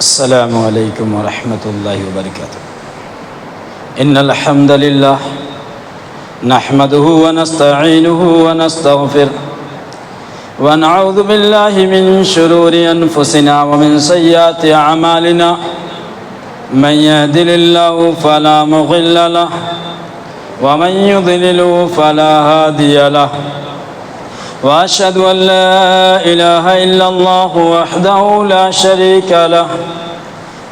السلام علیکم ورحمۃ اللہ وبرکاتہ۔ ان الحمد للہ نحمده ونستعینه ونستغفر ونعوذ باللہ من شرور انفسنا ومن سیئات اعمالنا من يهد الله فلا مضل له ومن يضلل فلا هادي له وأشهد أن لا إله إلا الله وحده لا شريك له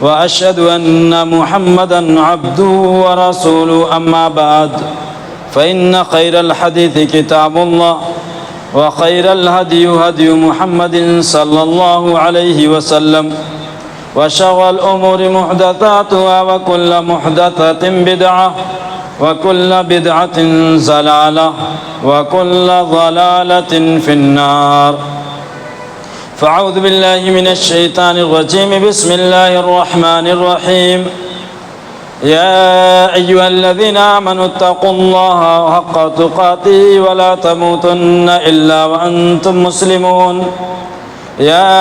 وأشهد أن محمدًا عبده ورسوله أما بعد فإن خير الحديث كتاب الله وخير الهدي هدي محمد صلى الله عليه وسلم وشر الأمور محدثاتها وكل محدثة بدعة وكل بدعة ضلالة وكل ضلالة في النار فأعوذ بالله من الشيطان الرجيم بسم الله الرحمن الرحيم يا أيها الذين آمنوا اتقوا الله حق تقاته ولا تموتن إلا وأنتم مسلمون يا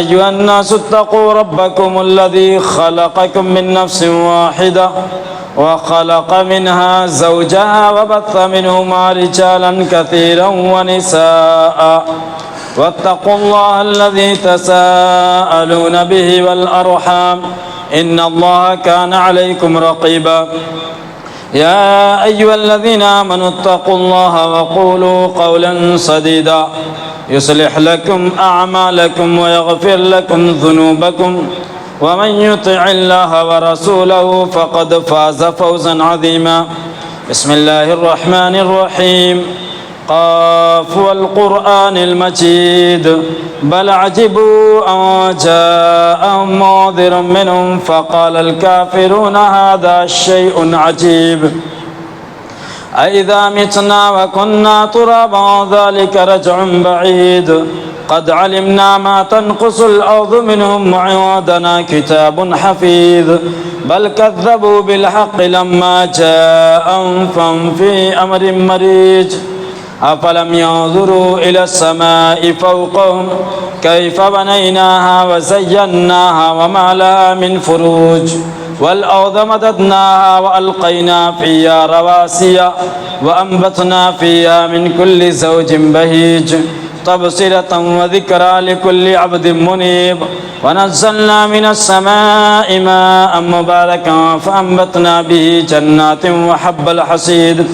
أيها الناس اتقوا ربكم الذي خلقكم من نفس واحدة وخلق منها زوجها وبث منهما رجالا كثيرا ونساء واتقوا الله الذي تساءلون به والأرحام إن الله كان عليكم رقيبا يا أيها الذين آمنوا اتقوا الله وقولوا قولا سديدا يصلح لكم أعمالكم ويغفر لكم ذنوبكم ومن يطع الله ورسوله فقد فاز فوزا عظيما بسم الله الرحمن الرحيم قاف والقرآن المجيد بل عجبوا أن جاءهم منذر منهم فقال الكافرون هذا شيء عجيب أإذا متنا وكنا ترابا ذلك رجع بعيد قد علمنا ما تنقص الأرض منهم وعندنا كتاب حفيظ بل كذبوا بالحق لما جاءهم فهم في أمر مريج أفلم ينظروا إلى السماء فوقهم كيف بنيناها وزيناها وما لها من فروج والأرض مددناها وألقينا فيها رواسي وأنبتنا فيها من كل زوج بهيج تبصرة وذكرى لكل عبد منيب ونزلنا من السماء ماء مباركا فأنبتنا به جنات وحب الحصيد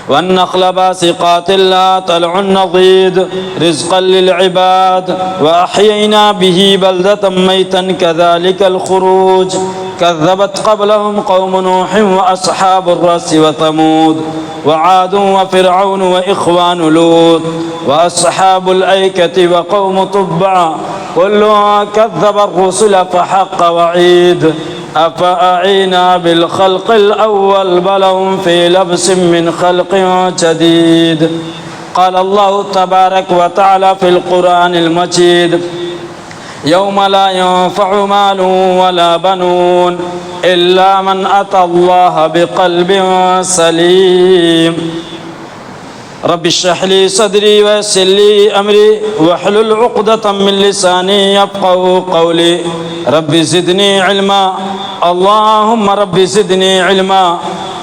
والنخل باسقات لها طلع نضيد رزقا للعباد وأحيينا به بلدة ميتا كذلك الخروج كذبت قبلهم قوم نوح وأصحاب الرس وثمود وعاد وفرعون وإخوان لوط وأصحاب الأيكة وقوم تبع كلها كذب الرسل فحق وعيد أفأعينا بالخلق الأول بل هم في لبس من خلق جديد قال الله تبارك وتعالى في القرآن المجيد يوم لا ينفع مال ولا بنون إلا من أتى الله بقلب سليم رب اشرح لي صدري ويسر لي أمري واحلل عقدة من لساني يفقهوا قولي رب زدني علما اللهم رب زدني علما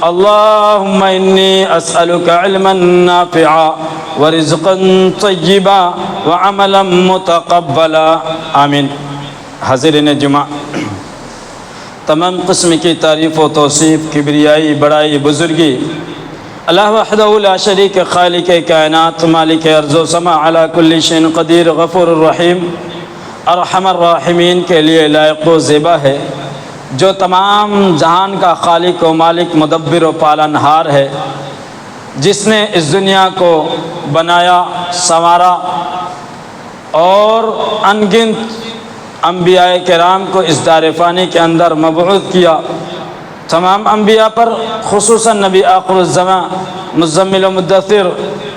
اللهم إني أسألك علما نافعا ورزقا طيبا وعملا متقبلا آمین۔ حاضرین جمعہ، تمام قسم کی تعریف و توصیف، کبریائی، بڑائی، بزرگی اللہ وحدہ لا شریک، خالق کائنات، مالک ارض و سما، علی کل شیء قدیر، غفور الرحیم، ارحم الراحمین کے لیے لائق و زیبا ہے، جو تمام جہان کا خالق و مالک، مدبر و پالنہار ہے، جس نے اس دنیا کو بنایا، سنوارا اور انگنت انبیاء کرام کو اس دار فانی کے اندر مبعوث کیا۔ تمام انبیاء پر، خصوصاً نبی آخر الزمان، مزمل و مدثر،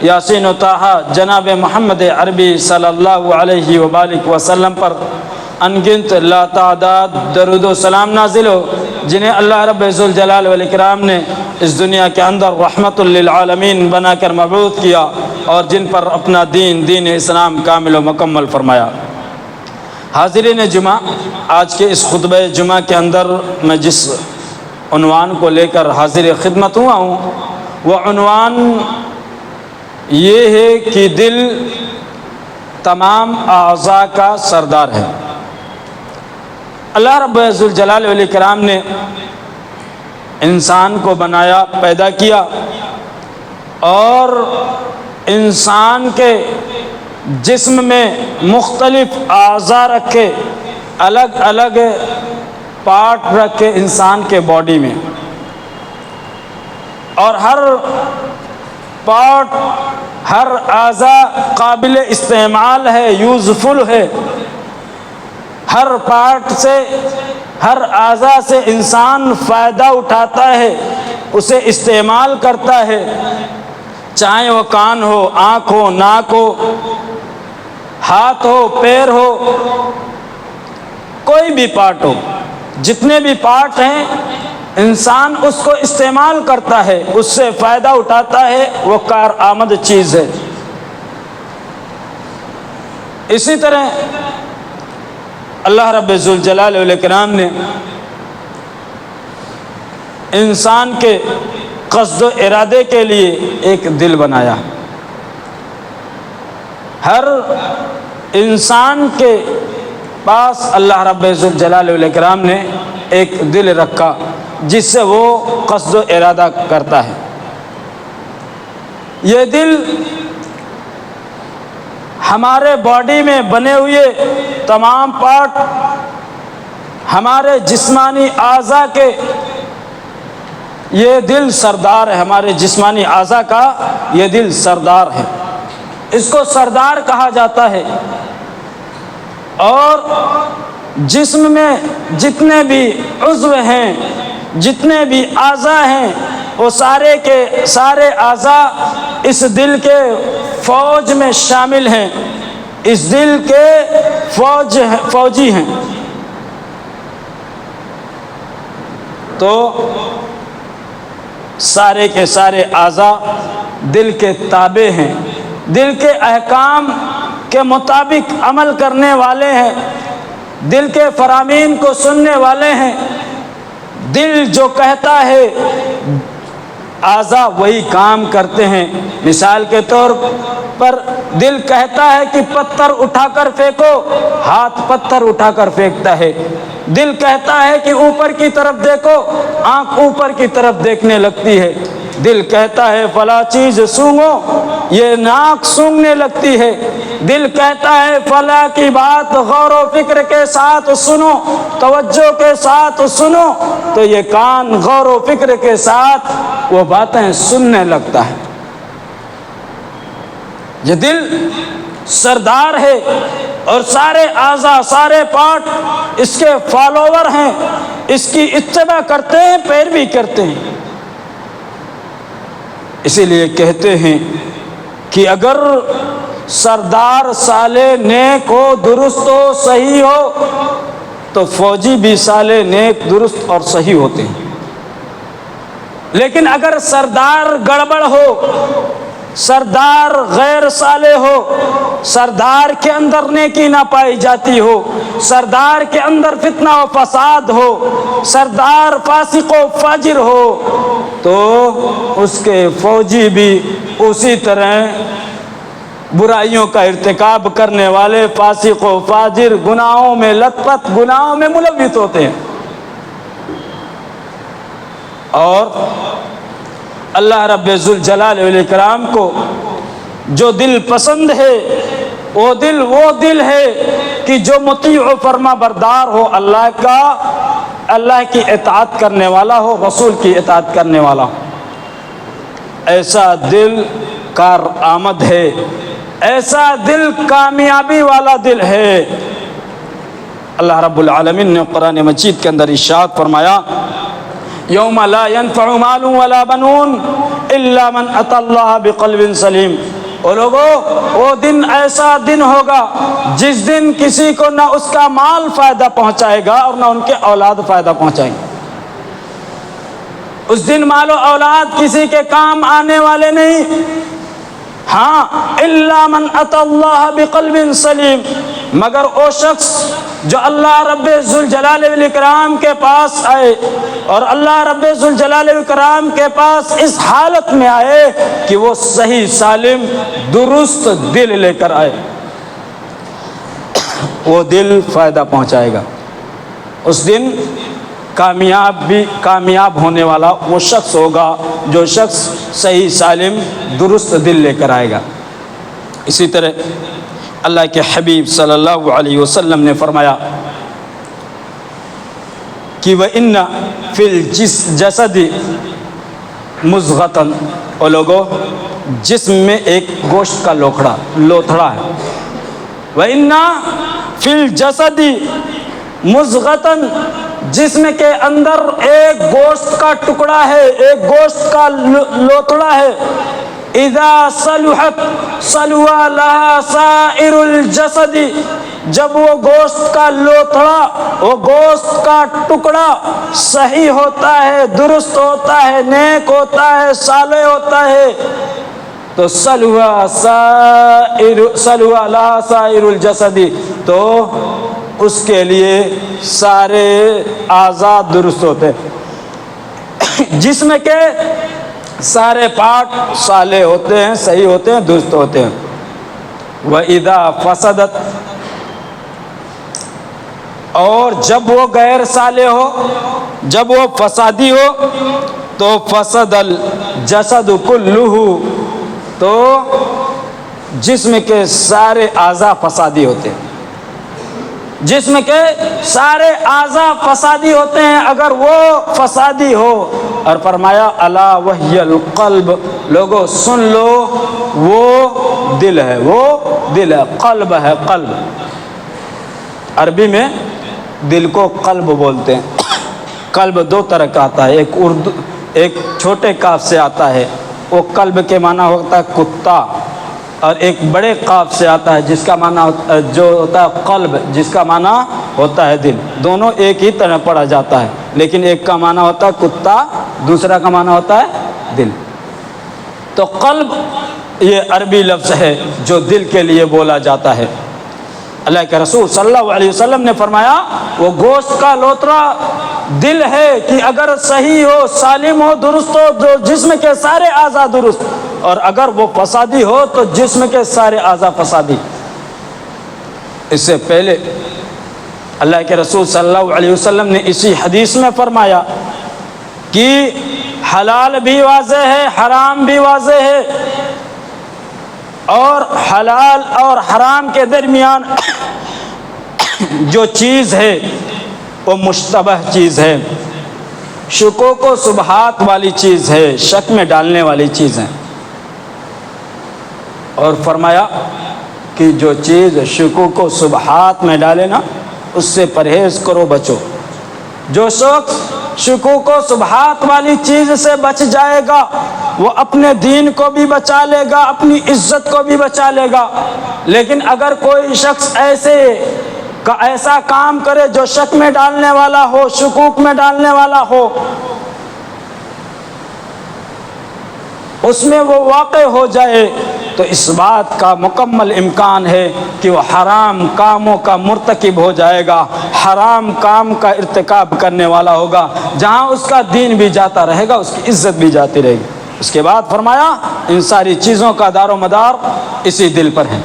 یاسین و طٰہٰ، جناب محمد عربی صلی اللہ علیہ وآلہ وسلم پر انگنت لا تعداد درود و سلام نازل ہو، جنہیں اللہ رب ذوالجلال والاکرام نے اس دنیا کے اندر رحمت للعالمین بنا کر مبعوث کیا اور جن پر اپنا دین اسلام کامل و مکمل فرمایا۔ حاضرین جمعہ، آج کے اس خطبہ جمعہ کے اندر میں جس عنوان کو لے کر حاضر خدمت ہوا ہوں وہ عنوان یہ ہے کہ دل تمام اعضاء کا سردار ہے۔ اللہ رب ذوالجلال والاکرام نے انسان کو بنایا، پیدا کیا، اور انسان کے جسم میں مختلف اعضاء رکھے، الگ الگ پارٹ رکھے انسان کے باڈی میں، اور ہر پارٹ، ہر اعضاء قابل استعمال ہے، یوزفل ہے۔ ہر پارٹ سے، ہر اعضاء سے انسان فائدہ اٹھاتا ہے، اسے استعمال کرتا ہے، چاہے وہ کان ہو، آنکھ ہو، ناک ہو، ہاتھ ہو، پیر ہو، کوئی بھی پارٹ ہو، جتنے بھی پارٹ ہیں انسان اس کو استعمال کرتا ہے، اس سے فائدہ اٹھاتا ہے، وہ کارآمد چیز ہے۔ اسی طرح اللہ رب ذوالجلال والاکرام نے انسان کے قصد و ارادے کے لیے ایک دل بنایا۔ ہر انسان کے پاس اللہ رب ذوالجلال والاکرام نے ایک دل رکھا جس سے وہ قصد و ارادہ کرتا ہے۔ یہ دل ہمارے باڈی میں بنے ہوئے تمام پارٹ، ہمارے جسمانی اعضاء کے، یہ دل سردار ہے، ہمارے جسمانی اعضاء کا یہ دل سردار ہے، اس کو سردار کہا جاتا ہے۔ اور جسم میں جتنے بھی عضو ہیں، جتنے بھی اعضاء ہیں، وہ سارے کے سارے اعضاء اس دل کے فوج میں شامل ہیں، اس دل کے فوجی ہیں۔ تو سارے کے سارے اعضاء دل کے تابع ہیں، دل کے احکام کے مطابق عمل کرنے والے ہیں، دل کے فرامین کو سننے والے ہیں۔ دل جو کہتا ہے اعضاء وہی کام کرتے ہیں۔ مثال کے طور پر دل کہتا ہے کہ پتھر اٹھا کر پھینکو، ہاتھ پتھر اٹھا کر پھینکتا ہے۔ دل کہتا ہے کہ اوپر کی طرف دیکھو، آنکھ اوپر کی طرف دیکھنے لگتی ہے۔ دل کہتا ہے فلاں چیز سونگھو، یہ ناک سونگھنے لگتی ہے۔ دل کہتا ہے فلاں کی بات غور و فکر کے ساتھ سنو، توجہ کے ساتھ سنو، تو یہ کان غور و فکر کے ساتھ وہ باتیں سننے لگتا ہے۔ یہ دل سردار ہے، اور سارے اعضاء، سارے پارٹ اس کے فالوور ہیں، اس کی اتباع کرتے ہیں، پیروی کرتے ہیں۔ اسی لیے کہتے ہیں کہ اگر سردار صالح نیک ہو، درست ہو، صحیح ہو، تو فوجی بھی صالح نیک، درست اور صحیح ہوتے ہیں۔ لیکن اگر سردار گڑبڑ ہو، سردار غیر صالح ہو، سردار کے اندر نیکی نہ پائی جاتی ہو، سردار کے اندر فتنہ و فساد ہو، سردار فاسق و فاجر ہو، تو اس کے فوجی بھی اسی طرح برائیوں کا ارتکاب کرنے والے، فاسق و فاجر، گناہوں میں لت پت، گناہوں میں ملوث ہوتے ہیں۔ اور اللہ رب ذوالجلال والاکرام کو جو دل پسند ہے، وہ دل ہے کہ جو مطیع و فرما بردار ہو، اللہ کا، اللہ کی اطاعت کرنے والا ہو، رسول کی اطاعت کرنے والا ہو۔ ایسا دل کارآمد ہے، ایسا دل کامیابی والا دل ہے۔ اللہ رب العالمین نے قرآن مجید کے اندر ارشاد فرمایا یوم لا ينفع مال ولا بنون الا من اتى اللہ بقلب سلیم۔ اور لوگوں، وہ دن ایسا دن ہوگا جس دن کسی کو نہ اس کا مال فائدہ پہنچائے گا اور نہ ان کے اولاد فائدہ پہنچائیں گے۔ اس دن مال و اولاد کسی کے کام آنے والے نہیں۔ ہاں، الا من اتى اللہ بقلب سلیم، مگر وہ شخص جو اللہ رب ذوالجلال والاکرام کے پاس آئے اور اللہ رب ذوالجلال والاکرام کے پاس اس حالت میں آئے کہ وہ صحیح سالم درست دل لے کر آئے، وہ دل فائدہ پہنچائے گا۔ اس دن کامیاب ہونے والا وہ شخص ہوگا جو شخص صحیح سالم درست دل لے کر آئے گا۔ اسی طرح اللہ کے حبیب صلی اللہ علیہ وسلم نے فرمایا کہ وَإِنَّ فِي الْجَسَدِ مُضْغَةً، اور لوگوں جسم میں ایک گوشت کا لوتھڑا ہے۔ وَإِنَّ فِي الْجَسَدِ مُضْغَةً، جسم کے اندر ایک گوشت کا ٹکڑا ہے، ایک گوشت کا لوتھڑا ہے۔ اذا صلحت صلح لها سائر الجسد، جب وہ گوشت کا لوتھڑا، وہ گوشت کا ٹکڑا صحیح ہوتا ہے، درست ہوتا ہے، نیک ہوتا ہے، صالح ہوتا ہے، تو صلح لها سائر الجسد، تو اس کے لیے سارے اعضاء درست ہوتے ہیں، جسم کے سارے پارٹ صالح ہوتے ہیں، صحیح ہوتے ہیں، درست ہوتے ہیں۔ وَإِذَا فَسَدَتْ، اور جب وہ غیر صالح ہو، جب وہ فسادی ہو، تو فسد الجسد کلہ، تو جسم کے سارے اعضاء فسادی ہوتے ہیں، جسم کے سارے اعضاء فسادی ہوتے ہیں اگر وہ فسادی ہو۔ اور فرمایا الا وہی القلب، لوگوں سن لو وہ دل ہے، وہ دل ہے، قلب ہے، قلب۔ عربی میں دل کو قلب بولتے ہیں۔ قلب دو طرح کا آتا ہے، ایک چھوٹے کاف سے آتا ہے، وہ قلب کے معنی ہوتا ہے کتا، اور ایک بڑے قاف سے آتا ہے جس کا معنی جو ہوتا ہے قلب، جس کا معنی ہوتا ہے دل۔ دونوں ایک ہی طرح پڑھا جاتا ہے، لیکن ایک کا معنی ہوتا ہے کتا، دوسرا کا معنی ہوتا ہے دل۔ تو قلب یہ عربی لفظ ہے جو دل کے لیے بولا جاتا ہے۔ اللہ کے رسول صلی اللہ علیہ وسلم نے فرمایا وہ گوشت کا لوتھڑا دل ہے کہ اگر صحیح ہو، سالم ہو، درست ہو، جو جسم کے سارے اعضاء درست، اور اگر وہ فسادی ہو تو جسم کے سارے اعضاء فسادی۔ اس سے پہلے اللہ کے رسول صلی اللہ علیہ وسلم نے اسی حدیث میں فرمایا کہ حلال بھی واضح ہے، حرام بھی واضح ہے، اور حلال اور حرام کے درمیان جو چیز ہے وہ مشتبہ چیز ہے، شکوک و شبہات والی چیز ہے، شک میں ڈالنے والی چیز ہے۔ اور فرمایا کہ جو چیز شکوک و شبہات میں ڈالے نا، اس سے پرہیز کرو، بچو۔ جو شخص شکوک و شبہات والی چیز سے بچ جائے گا وہ اپنے دین کو بھی بچا لے گا، اپنی عزت کو بھی بچا لے گا۔ لیکن اگر کوئی شخص ایسا کام کرے جو شک میں ڈالنے والا ہو، شکوک میں ڈالنے والا ہو، اس میں وہ واقع ہو جائے، تو اس بات کا مکمل امکان ہے کہ وہ حرام کاموں کا مرتکب ہو جائے گا، حرام کام کا ارتکاب کرنے والا ہوگا، جہاں اس کا دین بھی جاتا رہے گا، اس کی عزت بھی جاتی رہے گی۔ اس کے بعد فرمایا ان ساری چیزوں کا دار و مدار اسی دل پر ہے۔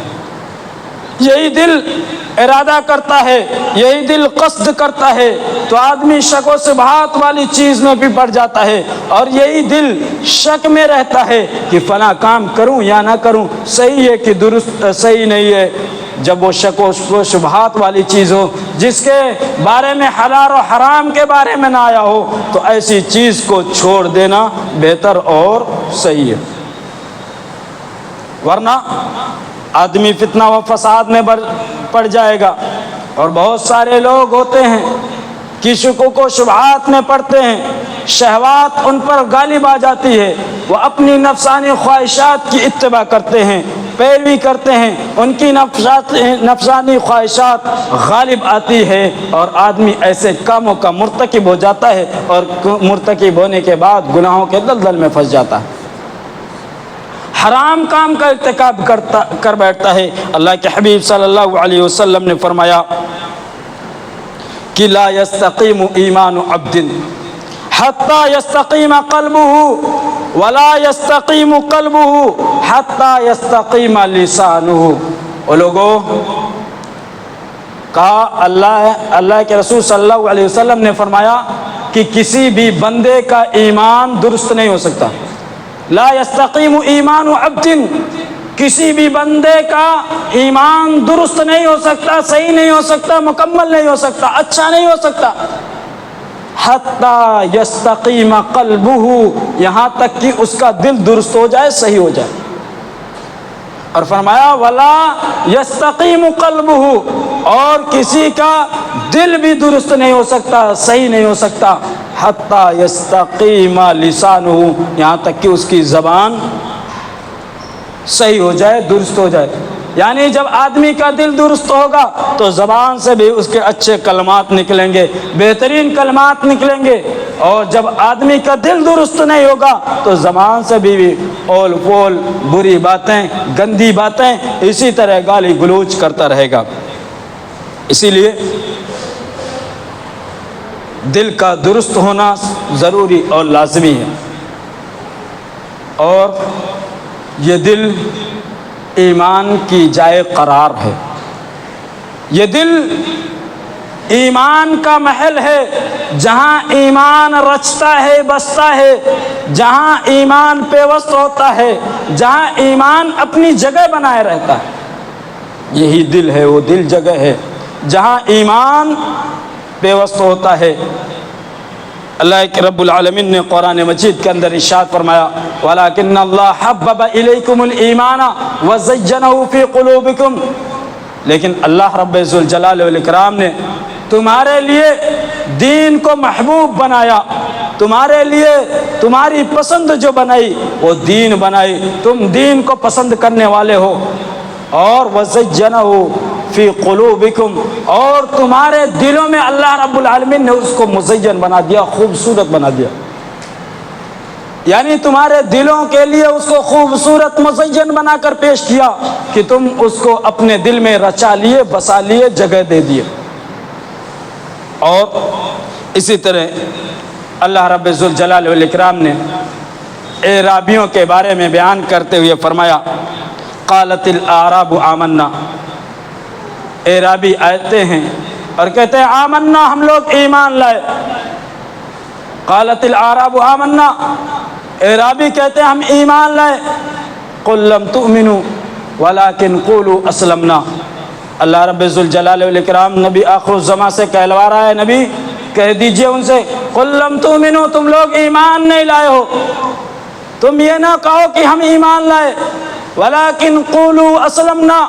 یہی دل ارادہ کرتا ہے، یہی دل قصد کرتا ہے تو آدمی شک و شبہات والی چیز میں بھی پڑ جاتا ہے، اور یہی دل شک میں رہتا ہے کہ فلاں کام کروں یا نہ کروں، صحیح ہے کہ درست صحیح نہیں ہے۔ جب وہ شک و شبہات والی چیز ہو جس کے بارے میں حلال و حرام کے بارے میں نہ آیا ہو، تو ایسی چیز کو چھوڑ دینا بہتر اور صحیح ہے، ورنہ آدمی فتنہ و فساد میں پڑ جائے گا۔ اور بہت سارے لوگ ہوتے ہیں کہ شکوک و شبہات میں پڑتے ہیں، شہوات ان پر غالب آ جاتی ہے، وہ اپنی نفسانی خواہشات کی اتباع کرتے ہیں، پیروی کرتے ہیں، ان کی نفسانی خواہشات غالب آتی ہے اور آدمی ایسے کاموں کا مرتکب ہو جاتا ہے، اور مرتکب ہونے کے بعد گناہوں کے دلدل میں پھنس جاتا ہے۔ حرام کام کا ارتکاب کر بیٹھتا ہے۔ اللہ کے حبیب صلی اللہ علیہ وسلم نے فرمایا کہ لا یستقیم ایمان عبد حتی یستقیم قلبہ ولا یستقیم قلبہ حتی یستقیم لسانہ۔ او لوگوں، کہا اللہ کے رسول صلی اللہ علیہ وسلم نے فرمایا کہ کسی بھی بندے کا ایمان درست نہیں ہو سکتا۔ لا یستقیم ایمان عبد، کسی بھی بندے کا ایمان درست نہیں ہو سکتا، صحیح نہیں ہو سکتا، مکمل نہیں ہو سکتا، اچھا نہیں ہو سکتا، حتی یستقیم قلبہ، یہاں تک کہ اس کا دل درست ہو جائے، صحیح ہو جائے۔ اور فرمایا ولا یستقیم قلبہ، اور کسی کا دل بھی درست نہیں ہو سکتا، صحیح نہیں ہو سکتا، حتی یستقیم لسانہ، یہاں تک کہ اس کی زبان صحیح ہو جائے، درست ہو جائے۔ یعنی جب آدمی کا دل درست ہوگا تو زبان سے بھی اس کے اچھے کلمات نکلیں گے، بہترین کلمات نکلیں گے، اور جب آدمی کا دل درست نہیں ہوگا تو زبان سے بھی اول پول، بری باتیں، گندی باتیں، اسی طرح گالی گلوچ کرتا رہے گا۔ اسی لیے دل کا درست ہونا ضروری اور لازمی ہے، اور یہ دل ایمان کی جائے قرار ہے۔ یہ دل ایمان کا محل ہے، جہاں ایمان رچتا ہے، بستا ہے، جہاں ایمان پیوست ہوتا ہے، جہاں ایمان اپنی جگہ بنائے رہتا ہے، یہی دل ہے، وہ دل جگہ ہے جہاں ایمان پیوست ہوتا ہے۔ اللہ کے رب العالمین نے قرآن مجید کے اندر ارشاد فرمایا وَلَكِنَّ اللَّهَ حَبَّبَ إِلَيْكُمُ الْإِيمَانَ وَزَيَّنَهُ فِي قُلُوبِكُمْ، لیکن اللہ رب ذوالجلال والاکرام نے تمہارے لیے دین کو محبوب بنایا، تمہارے لیے تمہاری پسند جو بنائی وہ دین بنائی، تم دین کو پسند کرنے والے ہو، اور وَزَيَّنَهُ فی قلوبکم، اور تمہارے دلوں میں اللہ رب العالمین نے اس کو مزین بنا دیا، خوبصورت بنا دیا، یعنی تمہارے دلوں کے لیے اس کو خوبصورت مزین بنا کر پیش کیا کہ تم اس کو اپنے دل میں رچا لیے، بسا لیے، جگہ دے دیے۔ اور اسی طرح اللہ رب ذوالجلال والاکرام نے اعرابیوں کے بارے میں بیان کرتے ہوئے فرمایا قالت الاعراب آمنا، اعرابی آتے ہیں اور کہتے ہیں آمنا، ہم لوگ ایمان لائے۔ قالت الاعراب آمنا، اعرابی کہتے ہیں ہم ایمان لائے۔ قل لم تؤمنوا ولكن قولوا اسلمنا، اللہ رب ذوالجلال والاکرام نبی آخر الزمان سے کہلوا رہا ہے، نبی کہہ دیجئے ان سے قل لم تؤمنوا، تم لوگ ایمان نہیں لائے ہو، تم یہ نہ کہو کہ ہم ایمان لائے، ولیکن قولوا اسلمنا،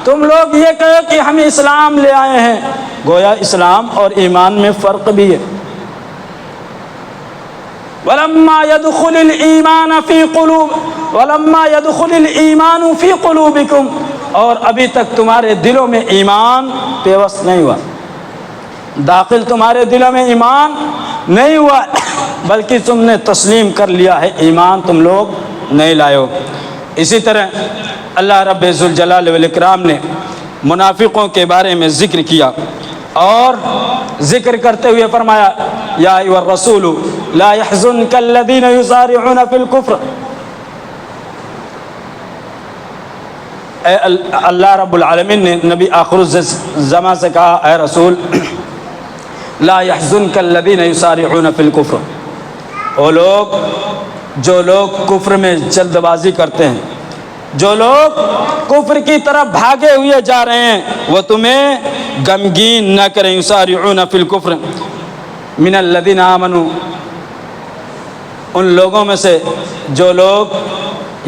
تم لوگ یہ کہو کہ ہم اسلام لے آئے ہیں۔ گویا اسلام اور ایمان میں فرق بھی ہے۔ ولما يدخل الایمان فی قلوب ولما يدخل الایمان فی قلوبکم، اور ابھی تک تمہارے دلوں میں ایمان پیوست نہیں ہوا، داخل تمہارے دلوں میں ایمان نہیں ہوا، بلکہ تم نے تسلیم کر لیا ہے، ایمان تم لوگ نہیں لائے ہو۔ اسی طرح اللہ رب ذوالجلال والاکرام نے منافقوں کے بارے میں ذکر کیا، اور ذکر کرتے ہوئے فرمایا یا ایھا الرسول لا يحزنك الذين يسارعون في الكفر، اے اللہ رب العالمین نے نبی آخر الزمان سے کہا اے رسول لا يحزنك الذين يسارعون في الكفر، وہ لوگ جو لوگ کفر میں جلد بازی کرتے ہیں، جو لوگ کفر کی طرف بھاگے ہوئے جا رہے ہیں، وہ تمہیں غمگین نہ کریں۔ یسارعون فی الکفر من الذین آمنوا، ان لوگوں میں سے جو لوگ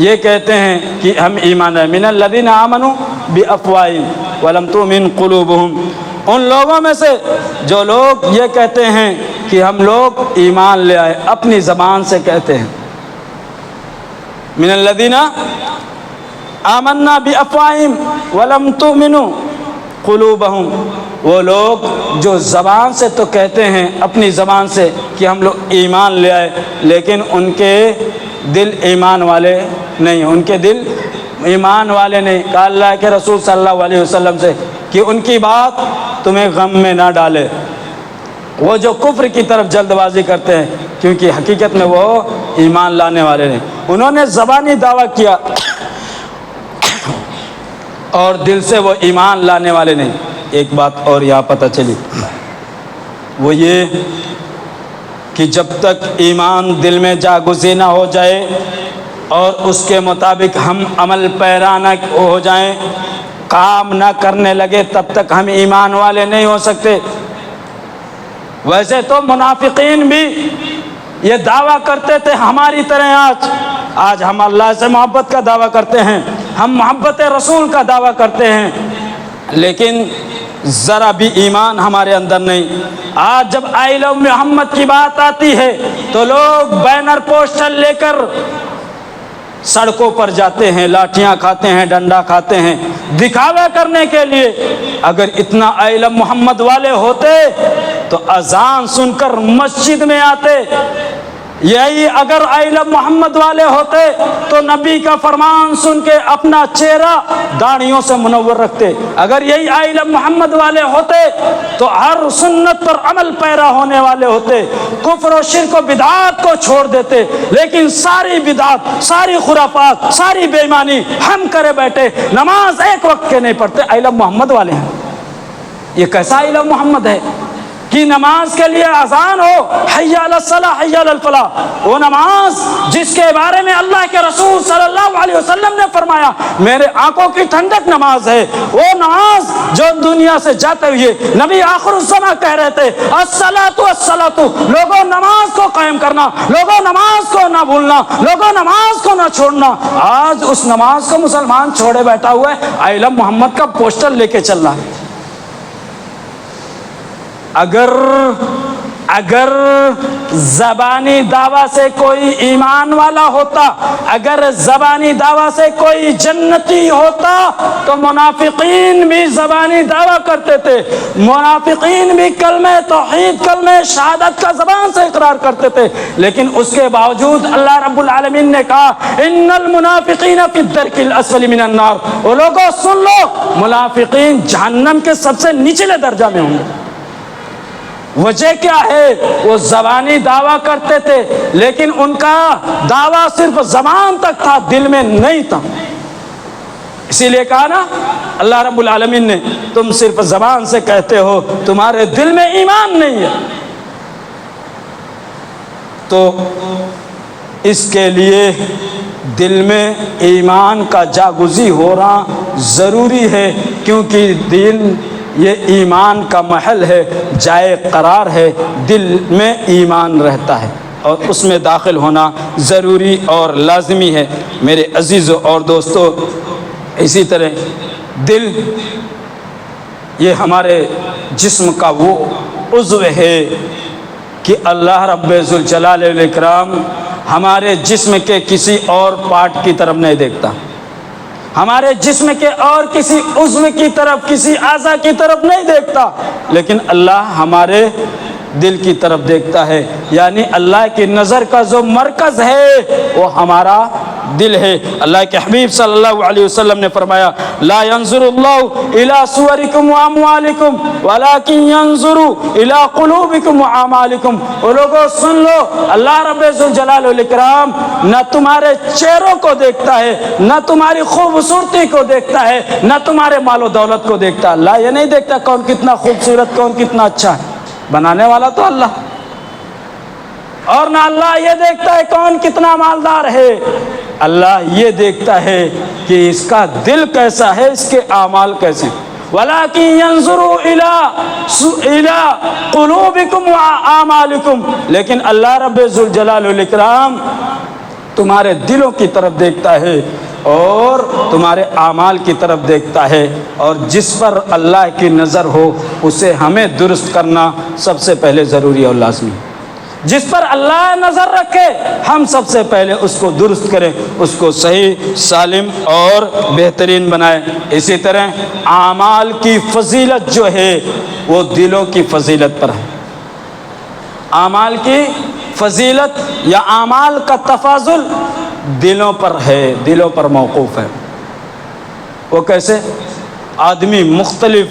یہ کہتے ہیں کہ ہم ایمان ہیں، من الذین آمنوا بافواہہم ولم تؤمن قلوبہم، ان لوگوں میں سے جو لوگ یہ کہتے ہیں کہ ہم لوگ ایمان لے آئے، اپنی زبان سے کہتے ہیں، من الذین آمنا بافواہہم ولم تؤمنوا قلوبہم، وہ لوگ جو زبان سے تو کہتے ہیں، اپنی زبان سے کہ ہم لوگ ایمان لے آئے، لیکن ان کے دل ایمان والے نہیں، ان کے دل ایمان والے نہیں۔ کہا اللہ کے رسول صلی اللہ علیہ وسلم سے کہ ان کی بات تمہیں غم میں نہ ڈالے، وہ جو کفر کی طرف جلد بازی کرتے ہیں، کیونکہ حقیقت میں وہ ایمان لانے والے نہیں۔ انہوں نے زبانی دعویٰ کیا اور دل سے وہ ایمان لانے والے نہیں۔ ایک بات اور یہاں پتہ چلی، وہ یہ کہ جب تک ایمان دل میں جاگزین نہ ہو جائے اور اس کے مطابق ہم عمل پیرا نہ ہو جائیں، کام نہ کرنے لگے، تب تک ہم ایمان والے نہیں ہو سکتے۔ ویسے تو منافقین بھی یہ دعویٰ کرتے تھے ہماری طرح، آج ہم اللہ سے محبت کا دعویٰ کرتے ہیں، ہم محبت رسول کا دعویٰ کرتے ہیں، لیکن ذرا بھی ایمان ہمارے اندر نہیں۔ آج جب آئی لو محمد کی بات آتی ہے تو لوگ بینر پوسٹر لے کر سڑکوں پر جاتے ہیں، لاٹھیاں کھاتے ہیں، ڈنڈا کھاتے ہیں، دکھاوا کرنے کے لیے۔ اگر اتنا آئی لو محمد والے ہوتے تو اذان سن کر مسجد میں آتے۔ یہی اگر آئی لو محمد والے ہوتے تو نبی کا فرمان سن کے اپنا چہرہ داڑھیوں سے منور رکھتے۔ اگر یہی آئی لو محمد والے ہوتے تو ہر سنت پر عمل پیرا ہونے والے ہوتے، کفر و شرک و بدعات کو چھوڑ دیتے۔ لیکن ساری بدعات، ساری خرافات، ساری بے ایمانی ہم کرے بیٹھے، نماز ایک وقت کے نہیں پڑھتے۔ آئی لو محمد والے ہیں، یہ کیسا آئی لو محمد ہے کہ نماز کے لیے اذان ہو، حی علی الصلاۃ حی علی الفلاح، وہ نماز جس کے بارے میں اللہ کے رسول صلی اللہ علیہ وسلم نے فرمایا میرے آنکھوں کی ٹھنڈک نماز ہے، وہ نماز جو دنیا سے جاتے ہوئے نبی آخر الزماں کہہ رہے تھے الصلاۃ الصلاۃ، لوگوں نماز کو قائم کرنا، لوگوں نماز کو نہ بھولنا، لوگوں نماز کو نہ چھوڑنا۔ آج اس نماز کو مسلمان چھوڑے بیٹھا ہوا ہے، آئی لو محمد کا پوسٹر لے کے چل رہا ہے۔ اگر زبانی دعویٰ سے کوئی ایمان والا ہوتا، اگر زبانی دعویٰ سے کوئی جنتی ہوتا تو منافقین بھی زبانی دعویٰ کرتے تھے، منافقین بھی کلمہ توحید، کلمہ شہادت کا زبان سے اقرار کرتے تھے، لیکن اس کے باوجود اللہ رب العالمین نے کہا ان المنافقین فی الدرک الاسفل من النار۔ وہ لوگوں سن لو، منافقین جہنم کے سب سے نچلے درجہ میں ہوں گے۔ وجہ کیا ہے؟ وہ زبانی دعویٰ کرتے تھے لیکن ان کا دعویٰ صرف زبان تک تھا، دل میں نہیں تھا۔ اسی لیے کہا نا اللہ رب العالمین نے تم صرف زبان سے کہتے ہو، تمہارے دل میں ایمان نہیں ہے۔ تو اس کے لیے دل میں ایمان کا جاگزی ہونا ضروری ہے، کیونکہ دل یہ ایمان کا محل ہے، جائے قرار ہے، دل میں ایمان رہتا ہے اور اس میں داخل ہونا ضروری اور لازمی ہے۔ میرے عزیزوں اور دوستو، اسی طرح دل یہ ہمارے جسم کا وہ عضو ہے کہ اللہ رب ذوالجلال والاکرام ہمارے جسم کے کسی اور پارٹ کی طرف نہیں دیکھتا، ہمارے جسم کے اور کسی عضو کی طرف، کسی اعضاء کی طرف نہیں دیکھتا، لیکن اللہ ہمارے دل کی طرف دیکھتا ہے۔ یعنی اللہ کی نظر کا جو مرکز ہے وہ ہمارا دل ہے۔ اللہ کے حبیب صلی اللہ علیہ وسلم نے فرمایا لا ينظر اللہ الى صورکم واموالکم ولکن ينظر الى قلوبکم واعمالکم۔ وہ لوگوں سن لو، اللہ رب ذوالجلال والاکرام نہ تمہارے چہروں کو دیکھتا ہے، نہ تمہاری خوبصورتی کو دیکھتا ہے، نہ تمہارے مال و دولت کو دیکھتا۔ اللہ یہ نہیں دیکھتا کون کتنا خوبصورت، کون کتنا اچھا ہے، بنانے والا تو اللہ، اور نہ اللہ یہ دیکھتا ہے کون کتنا مالدار ہے، اللہ یہ دیکھتا ہے کہ اس کا دل کیسا ہے، اس کے اعمال کیسے ہیں۔ وَلَكِنْ يَنْظُرُوا إِلَىٰ قُلُوبِكُمْ وَأَعْمَالِكُمْ، لیکن اللہ رب ذوالجلال والاکرام تمہارے دلوں کی طرف دیکھتا ہے اور تمہارے اعمال کی طرف دیکھتا ہے، اور جس پر اللہ کی نظر ہو اسے ہمیں درست کرنا سب سے پہلے ضروری اور لازمی۔ جس پر اللہ نظر رکھے ہم سب سے پہلے اس کو درست کریں، اس کو صحیح، سالم اور بہترین بنائیں۔ اسی طرح اعمال کی فضیلت جو ہے وہ دلوں کی فضیلت پر ہے۔ اعمال کی فضیلت یا اعمال کا تفاضل دلوں پر ہے، دلوں پر موقوف ہے۔ وہ کیسے؟ آدمی مختلف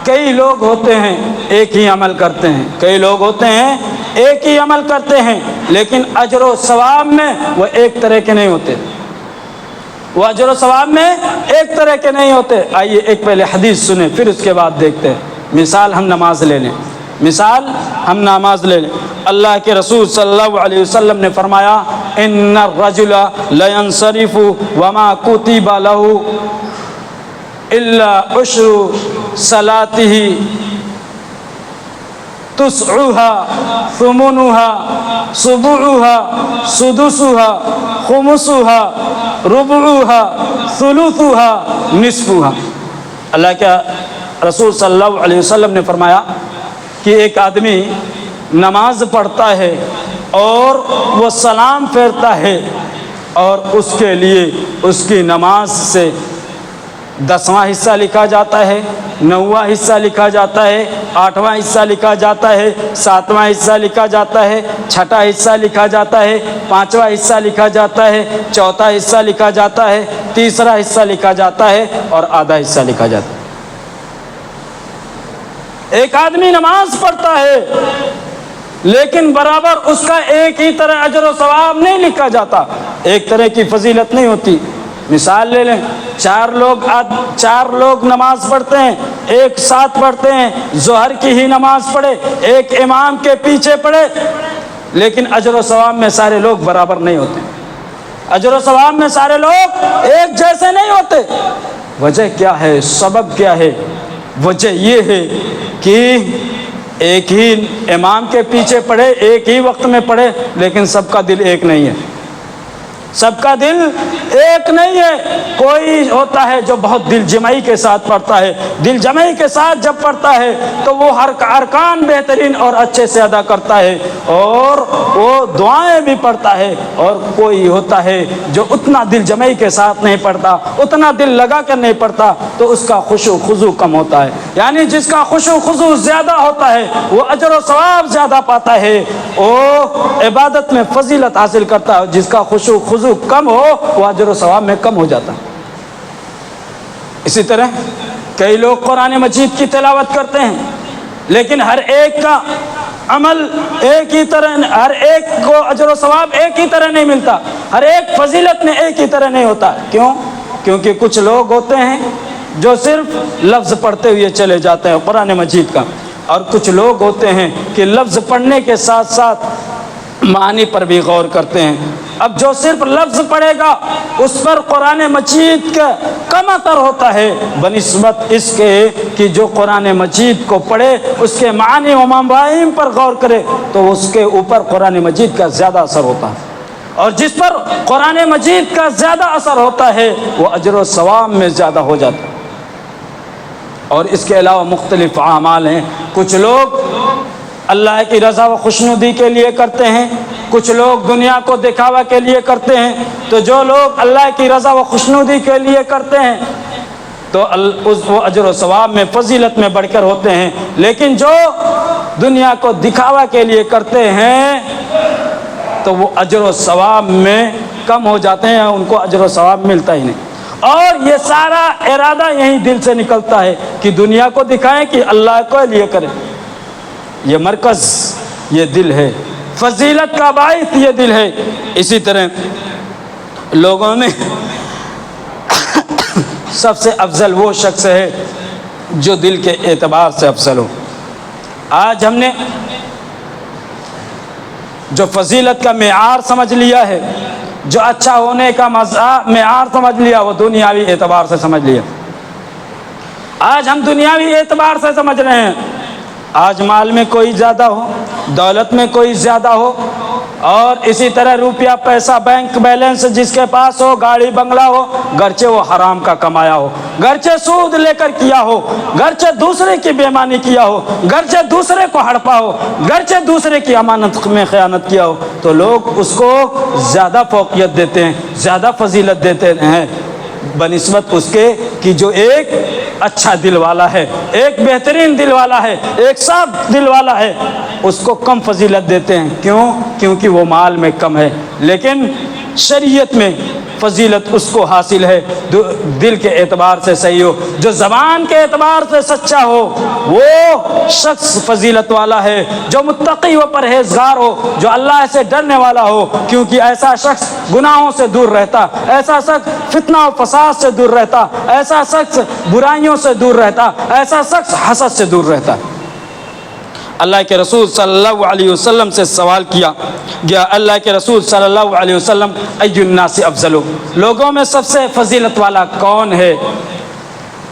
کئی لوگ ہوتے ہیں ایک ہی عمل کرتے ہیں، کئی لوگ ہوتے ہیں ایک ہی عمل کرتے ہیں، لیکن اجر و ثواب میں وہ ایک طرح کے نہیں ہوتے، وہ اجر و ثواب میں ایک طرح کے نہیں ہوتے۔ آئیے ایک پہلے حدیث سنیں، پھر اس کے بعد دیکھتے ہیں۔ مثال ہم نماز لے لیں، مثال ہم نماز لے لیں۔ اللہ کے رسول صلی اللہ علیہ وسلم نے فرمایا ان الرجل لینصرف وما کتب له الا عشر صلاته تسعها ثمنها سبعها سدسها خمسها ربعها ثلثها نصفها۔ اللہ کے رسول صلی اللہ علیہ وسلم نے فرمایا کہ ایک آدمی نماز پڑھتا ہے اور وہ سلام پھیرتا ہے اور اس کے لیے اس کی نماز سے 10واں حصہ لکھا جاتا ہے، 9واں حصہ لکھا جاتا ہے، 8واں حصہ لکھا جاتا ہے، 7واں حصہ لکھا جاتا ہے، 6واں حصہ لکھا جاتا ہے، 5واں حصہ لکھا جاتا ہے، 4واں حصہ لکھا جاتا ہے، 3واں حصہ لکھا جاتا ہے اور آدھا حصہ لکھا جاتا ہے۔ ایک آدمی نماز پڑھتا ہے لیکن برابر اس کا ایک ہی طرح اجر و ثواب نہیں لکھا جاتا، ایک طرح کی فضیلت نہیں ہوتی۔ مثال لے لیں، چار لوگ نماز پڑھتے ہیں، ایک ساتھ پڑھتے ہیں، ظہر کی ہی نماز پڑھے، ایک امام کے پیچھے پڑھے، لیکن اجر و ثواب میں سارے لوگ برابر نہیں ہوتے، اجر و ثواب میں سارے لوگ ایک جیسے نہیں ہوتے۔ وجہ کیا ہے؟ سبب کیا ہے؟ وجہ یہ ہے کہ ایک ہی امام کے پیچھے پڑھے، ایک ہی وقت میں پڑھے، لیکن سب کا دل ایک نہیں ہے، سب کا دل ایک نہیں ہے۔ کوئی ہوتا ہے جو بہت دل جمعی کے ساتھ پڑھتا ہے، دل جمعی کے ساتھ جب پڑھتا ہے تو وہ ہر ارکان بہترین اور اچھے سے ادا کرتا ہے اور وہ دعائیں بھی پڑھتا ہے، اور کوئی ہوتا ہے جو اتنا دل جمعی کے ساتھ نہیں پڑھتا، اتنا دل لگا کر نہیں پڑھتا، تو اس کا خشوع خضوع کم ہوتا ہے۔ یعنی جس کا خشوع خضوع زیادہ ہوتا ہے وہ اجر و ثواب زیادہ پاتا ہے، وہ عبادت میں فضیلت حاصل کرتا ہے، جس کا خشوع خضوع کم ہو وہ اجر و ثواب میں کم ہو جاتا ہے۔ اسی طرح کئی لوگ قرآن مجید کی تلاوت کرتے ہیں لیکن ہر ایک کا عمل ایک ہی طرح، ہر ایک کو اجر و ثواب ایک ہی طرح نہیں ملتا، ہر ایک فضیلت میں ایک ہی طرح نہیں ہوتا۔ کیوں؟ کیونکہ کچھ لوگ ہوتے ہیں جو صرف لفظ پڑھتے ہوئے چلے جاتے ہیں قرآن مجید کا، اور کچھ لوگ ہوتے ہیں کہ لفظ پڑھنے کے ساتھ ساتھ معنی پر بھی غور کرتے ہیں۔ اب جو صرف لفظ پڑھے گا اس پر قرآن مجید کا کم اثر ہوتا ہے بنسبت اس کے کہ جو قرآن مجید کو پڑھے، اس کے معنی و مفاہیم پر غور کرے تو اس کے اوپر قرآن مجید کا زیادہ اثر ہوتا ہے، اور جس پر قرآن مجید کا زیادہ اثر ہوتا ہے وہ اجر و ثواب میں زیادہ ہو جاتا ہے۔ اور اس کے علاوہ مختلف اعمال ہیں، کچھ لوگ اللہ کی رضا و خوشنودی کے لیے کرتے ہیں، کچھ لوگ دنیا کو دکھاوا کے لیے کرتے ہیں۔ تو جو لوگ اللہ کی رضا و خوشنودی کے لیے کرتے ہیں تو وہ اجر و ثواب میں فضیلت میں بڑھ کر ہوتے ہیں، لیکن جو دنیا کو دکھاوا کے لیے کرتے ہیں تو وہ اجر و ثواب میں کم ہو جاتے ہیں، ان کو اجر و ثواب ملتا ہی نہیں۔ اور یہ سارا ارادہ یہی دل سے نکلتا ہے کہ دنیا کو دکھائیں کہ اللہ کو لیے کریں، یہ مرکز یہ دل ہے، فضیلت کا باعث یہ دل ہے۔ اسی طرح لوگوں میں سب سے افضل وہ شخص ہے جو دل کے اعتبار سے افضل ہو۔ آج ہم نے جو فضیلت کا معیار سمجھ لیا ہے، جو اچھا ہونے کا معیار سمجھ لیا، وہ دنیاوی اعتبار سے سمجھ لیا۔ آج ہم دنیاوی اعتبار سے سمجھ رہے ہیں، آج مال میں کوئی زیادہ ہو، دولت میں کوئی زیادہ ہو، اور اسی طرح روپیہ پیسہ بینک بیلنس جس کے پاس ہو، گاڑی بنگلہ ہو، گرچہ وہ حرام کا کمایا ہو، گرچہ سود لے کر کیا ہو، گرچہ دوسرے کی بے ایمانی کیا ہو، گرچہ دوسرے کو ہڑپا ہو، گرچہ دوسرے کی امانت میں خیانت کیا ہو، تو لوگ اس کو زیادہ فوقیت دیتے ہیں، زیادہ فضیلت دیتے ہیں بنسبت اس کے کہ جو ایک اچھا دل والا ہے، ایک بہترین دل والا ہے، ایک صاف دل والا ہے، اس کو کم فضیلت دیتے ہیں۔ کیوں؟ کیونکہ وہ مال میں کم ہے۔ لیکن شریعت میں فضیلت اس کو حاصل ہے جو دل کے اعتبار سے صحیح ہو، جو زبان کے اعتبار سے سچا ہو وہ شخص فضیلت والا ہے، جو متقی و پرہیزگار ہو، جو اللہ سے ڈرنے والا ہو، کیونکہ ایسا شخص گناہوں سے دور رہتا، ایسا شخص فتنہ و فساد سے دور رہتا، ایسا شخص برائیوں سے دور رہتا، ایسا شخص حسد سے دور رہتا۔ اللہ کے رسول صلی اللہ علیہ وسلم سے سوال کیا گیا، اللہ کے رسول صلی اللہ علیہ وسلم ای الناس افضل، لوگوں میں سب سے فضیلت والا کون ہے؟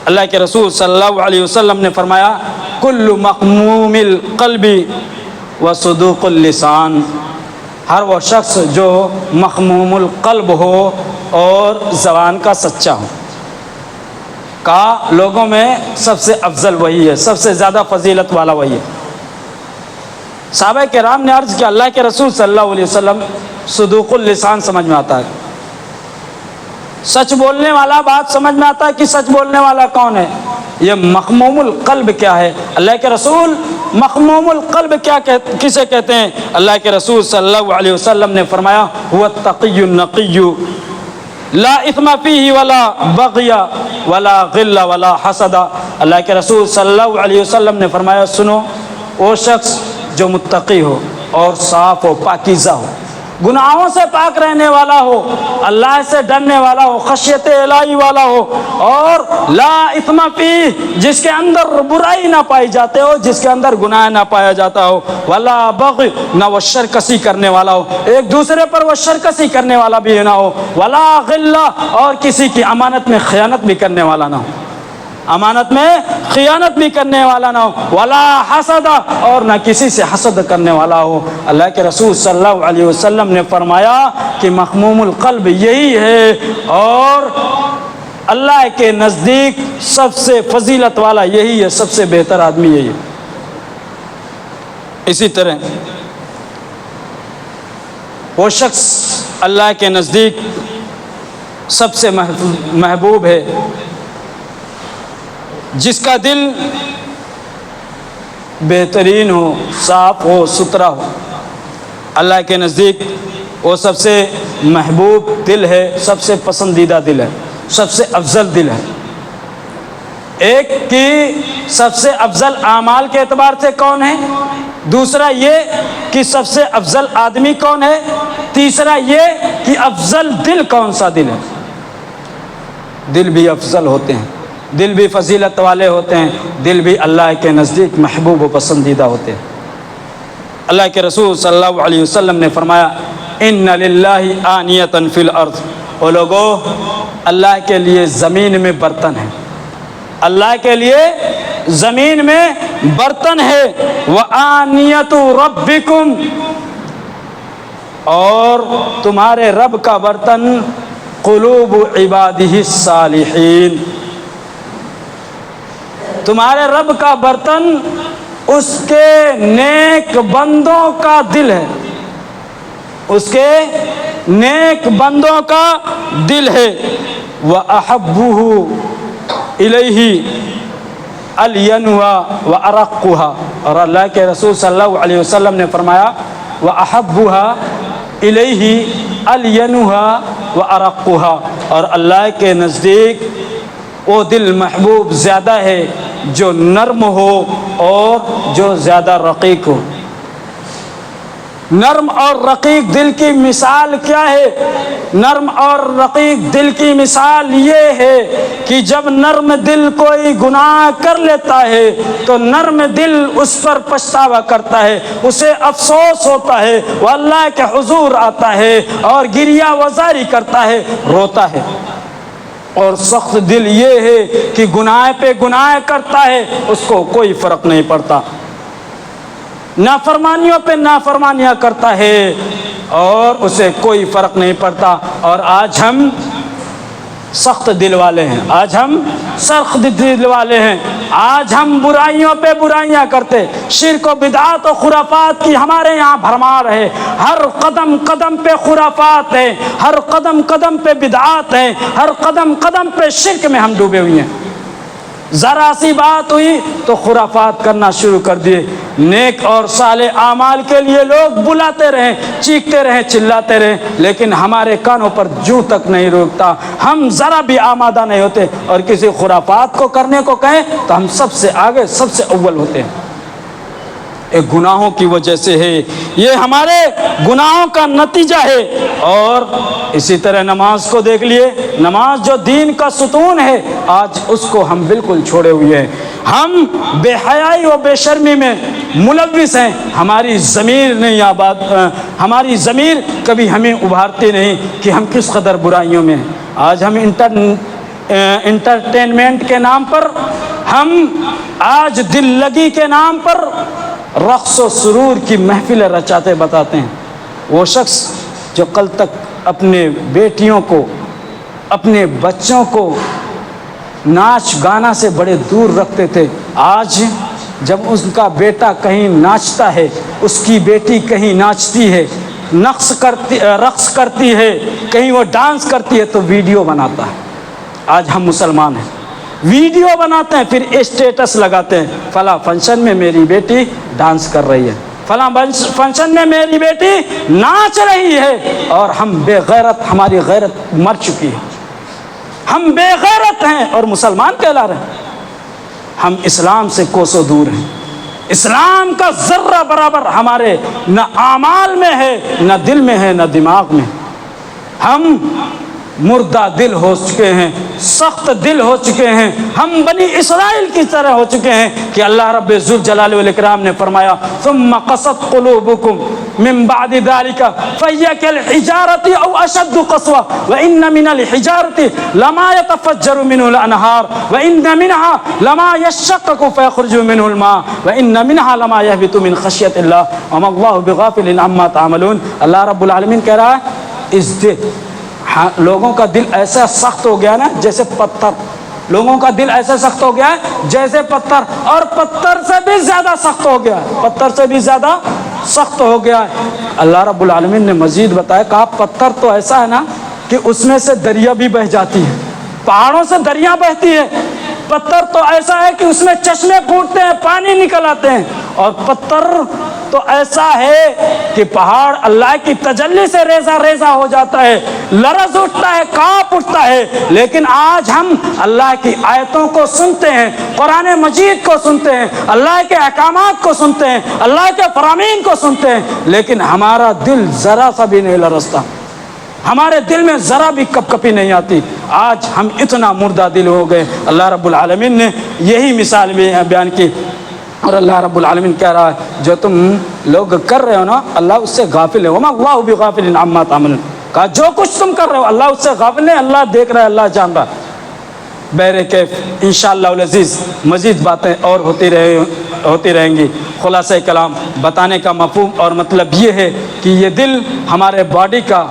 اللہ کے رسول صلی اللہ علیہ وسلم نے فرمایا کل مخموم القلب و صدوق اللسان، ہر وہ شخص جو مخموم القلب ہو اور زبان کا سچا ہو۔ کہا لوگوں میں سب سے افضل وہی ہے، سب سے زیادہ فضیلت والا وہی ہے۔ صحابہ کرام نے عرض کیا اللہ کے رسول صلی اللہ علیہ وسلم صدوق اللسان سمجھ میں آتا ہے، سچ بولنے والا بات سمجھ میں آتا ہے کہ سچ بولنے والا کون ہے، یہ مخموم القلب کیا ہے؟ اللہ کے رسول مخموم القلب کیا کسے کہتے ہیں؟ اللہ کے رسول صلی اللہ علیہ وسلم نے فرمایا هو التقی النقی لا اثم فیہ ولا بغی ولا غل ولا حسد۔ اللہ کے رسول صلی اللہ علیہ وسلم نے فرمایا سنو، وہ شخص جو متقی ہو اور صاف ہو، پاکیزہ ہو، گناہوں سے پاک رہنے والا ہو، اللہ سے ڈرنے والا ہو، خشیت الہی والا ہو، اور لا اثم فیہ جس کے اندر برائی نہ پائی جاتے ہو، جس کے اندر گناہ نہ پایا جاتا ہو، ولا بغی نہ وہ شرکسی کرنے والا ہو، ایک دوسرے پر وہ شرکسی کرنے والا بھی نہ ہو، ولا غلہ اور کسی کی امانت میں خیانت بھی کرنے والا نہ ہو، امانت میں خیانت بھی کرنے والا نہ ہو، ولا حسد اور نہ کسی سے حسد کرنے والا ہو۔ اللہ کے رسول صلی اللہ علیہ وسلم نے فرمایا کہ مخموم القلب یہی ہے، اور اللہ کے نزدیک سب سے فضیلت والا یہی ہے، سب سے بہتر آدمی یہی ہے۔ اسی طرح وہ شخص اللہ کے نزدیک سب سے محبوب ہے جس کا دل بہترین ہو، صاف ہو، ستھرا ہو۔ اللہ کے نزدیک وہ سب سے محبوب دل ہے، سب سے پسندیدہ دل ہے، سب سے افضل دل ہے۔ ایک کی سب سے افضل اعمال کے اعتبار سے کون ہے، دوسرا یہ کہ سب سے افضل آدمی کون ہے، تیسرا یہ کہ افضل دل کون سا دل ہے۔ دل بھی افضل ہوتے ہیں، دل بھی فضیلت والے ہوتے ہیں، دل بھی اللہ کے نزدیک محبوب و پسندیدہ ہوتے ہیں۔ اللہ کے رسول صلی اللہ علیہ وسلم نے فرمایا ان للہ آنیۃ فی الارض، وہ لوگوں اللہ کے لیے زمین میں برتن ہے، اللہ کے لیے زمین میں برتن ہے، وآنیۃ ربکم اور تمہارے رب کا برتن قلوب عبادہ الصالحین، تمہارے رب کا برتن اس کے نیک بندوں کا دل ہے، اس کے نیک بندوں کا دل ہے۔ وَأَحَبُّهُ إِلَيْهِ الْيَنْوَى وَأَرَقُّهَا، اور اللہ کے رسول صلی اللہ علیہ وسلم نے فرمایا وَأَحَبُّهَا إِلَيْهِ الْيَنْوَى وَأَرَقُّهَا، اور اللہ کے نزدیک وہ دل محبوب زیادہ ہے جو نرم ہو اور جو زیادہ رقیق ہو۔ نرم اور رقیق دل کی مثال کیا ہے؟ نرم اور رقیق دل کی مثال یہ ہے کہ جب نرم دل کوئی گناہ کر لیتا ہے تو نرم دل اس پر پچھتاوا کرتا ہے، اسے افسوس ہوتا ہے، وہ اللہ کے حضور آتا ہے اور گریہ وزاری کرتا ہے، روتا ہے۔ اور سخت دل یہ ہے کہ گناہ پہ گناہ کرتا ہے، اس کو کوئی فرق نہیں پڑتا، نافرمانیوں پہ نافرمانیاں کرتا ہے اور اسے کوئی فرق نہیں پڑتا۔ اور آج ہم سخت دل والے ہیں، آج ہم سخت دل والے ہیں، آج ہم برائیوں پہ برائیاں کرتے، شرک و بدعات و خرافات کی ہمارے یہاں بھرمار ہے، ہر قدم قدم پہ خرافات ہے، ہر قدم قدم پہ بدعات ہے، ہر قدم قدم پہ شرک میں ہم ڈوبے ہوئے ہیں۔ ذرا سی بات ہوئی تو خرافات کرنا شروع کر دیے. نیک اور صالح اعمال کے لیے لوگ بلاتے رہیں, چیختے رہیں, چلاتے رہیں, لیکن ہمارے کانوں پر جوں تک نہیں روکتا. ہم ذرا بھی آمادہ نہیں ہوتے, اور کسی خرافات کو کرنے کو کہیں تو ہم سب سے آگے, سب سے اول ہوتے ہیں. ایک گناہوں کی وجہ سے ہے, یہ ہمارے گناہوں کا نتیجہ ہے. اور اسی طرح نماز کو دیکھ لیے, نماز جو دین کا ستون ہے, آج اس کو ہم بالکل چھوڑے ہوئے ہیں. ہم بے حیائی و بے شرمی میں ملوث ہیں. ہماری ضمیر نہیں آباد, ہماری ضمیر کبھی ہمیں ابھارتی نہیں کہ ہم کس قدر برائیوں میں ہیں. آج ہم انٹرٹینمنٹ کے نام پر, ہم آج دل لگی کے نام پر رقص و سرور کی محفلیں رچاتے بتاتے ہیں. وہ شخص جو کل تک اپنے بیٹیوں کو, اپنے بچوں کو ناچ گانا سے بڑے دور رکھتے تھے, آج جب اس کا بیٹا کہیں ناچتا ہے, اس کی بیٹی کہیں ناچتی ہے, رقص کرتی ہے, کہیں وہ ڈانس کرتی ہے, تو ویڈیو بناتا ہے. آج ہم مسلمان ہیں, ویڈیو بناتے ہیں, پھر اسٹیٹس لگاتے ہیں, فلاں فنکشن میں میری بیٹی ڈانس کر رہی ہے, فلاں فنکشن میں میری بیٹی ناچ رہی ہے. اور ہم بے غیرت, ہماری غیرت مر چکی ہے, ہم بے غیرت ہیں اور مسلمان کہلا رہے ہیں. ہم اسلام سے کوسوں دور ہیں. اسلام کا ذرہ برابر ہمارے نہ اعمال میں ہے, نہ دل میں ہے, نہ دماغ میں. ہم مردہ دل ہو چکے ہیں, سخت دل ہو چکے ہیں, ہم بنی اسرائیل کی طرح ہو چکے ہیں کہ اللہ رب ذوالجلال والاکرام نے فرمایا ثم قست قلوبکم من بعد ذلك فهي كالحجارة او اشد قسوة وان من الحجارة لما يتفجر منه الانهار وان منها لما يشقق فيخرج منه الماء وان منها لما يهبط من خشية الله وما الله بغافل عما تعملون. اللہ رب العالمین کہہ رہا ہے اس دل, لوگوں کا دل ایسا سخت ہو گیا نا جیسے پتھر, لوگوں کا دل ایسا سخت ہو گیا ہے جیسے پتھر, اور پتھر سے بھی زیادہ سخت ہو گیا ہے, پتھر سے بھی زیادہ سخت ہو گیا ہے. اللہ رب العالمین نے مزید بتایا, کہا پتھر تو ایسا ہے نا کہ اس میں سے دریا بھی بہہ جاتی ہے, پہاڑوں سے دریا بہتی ہے. پتھر تو ایسا ہے کہ اس میں چشمے پھوٹتے ہیں, پانی نکل آتے ہیں. اور پتھر تو ایسا ہے کہ پہاڑ اللہ کی تجلی سے ریزہ ریزہ ہو جاتا ہے, لرز اٹھتا ہے, کانپ اٹھتا ہے. لیکن آج ہم اللہ کی آیتوں کو سنتے ہیں, قرآن مجید کو سنتے ہیں, اللہ کے احکامات کو سنتے ہیں, اللہ کے فرامین کو سنتے ہیں, لیکن ہمارا دل ذرا سا بھی نہیں لرزتا, ہمارے دل میں ذرا بھی کپ کپی نہیں آتی. آج ہم اتنا مردہ دل ہو گئے. اللہ رب العالمین نے یہی مثال بھی بیان کی, اور اللہ رب العالمین کہہ رہا ہے جو تم لوگ کر رہے ہو نا, اللہ اس سے غافل ہے. وما اللہ بغافل عما تعملون, کہا جو کچھ تم کر رہے ہو اللہ اس سے غافل نہیں, اللہ دیکھ رہا ہے, اللہ جان رہا ہے. بہرکیف انشاءاللہ العزیز مزید باتیں اور ہوتی رہیں گی. خلاصہ کلام بتانے کا مفہوم اور مطلب یہ ہے کہ یہ دل ہمارے باڈی کا,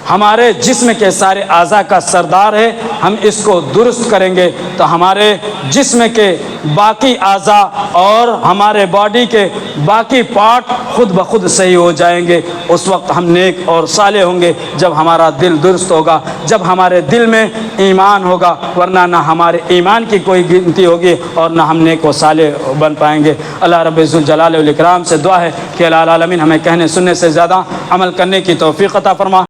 ہمارے جسم کے سارے اعضاء کا سردار ہے. ہم اس کو درست کریں گے تو ہمارے جسم کے باقی اعضاء اور ہمارے باڈی کے باقی پارٹ خود بخود صحیح ہو جائیں گے. اس وقت ہم نیک اور صالح ہوں گے جب ہمارا دل درست ہوگا, جب ہمارے دل میں ایمان ہوگا, ورنہ نہ ہمارے ایمان کی کوئی گنتی ہوگی اور نہ ہم نیک و صالح بن پائیں گے. اللہ رب ذوالجلال والاکرام سے دعا ہے کہ اللہ العالمین ہمیں کہنے سننے سے زیادہ عمل کرنے کی توفیق عطا فرما.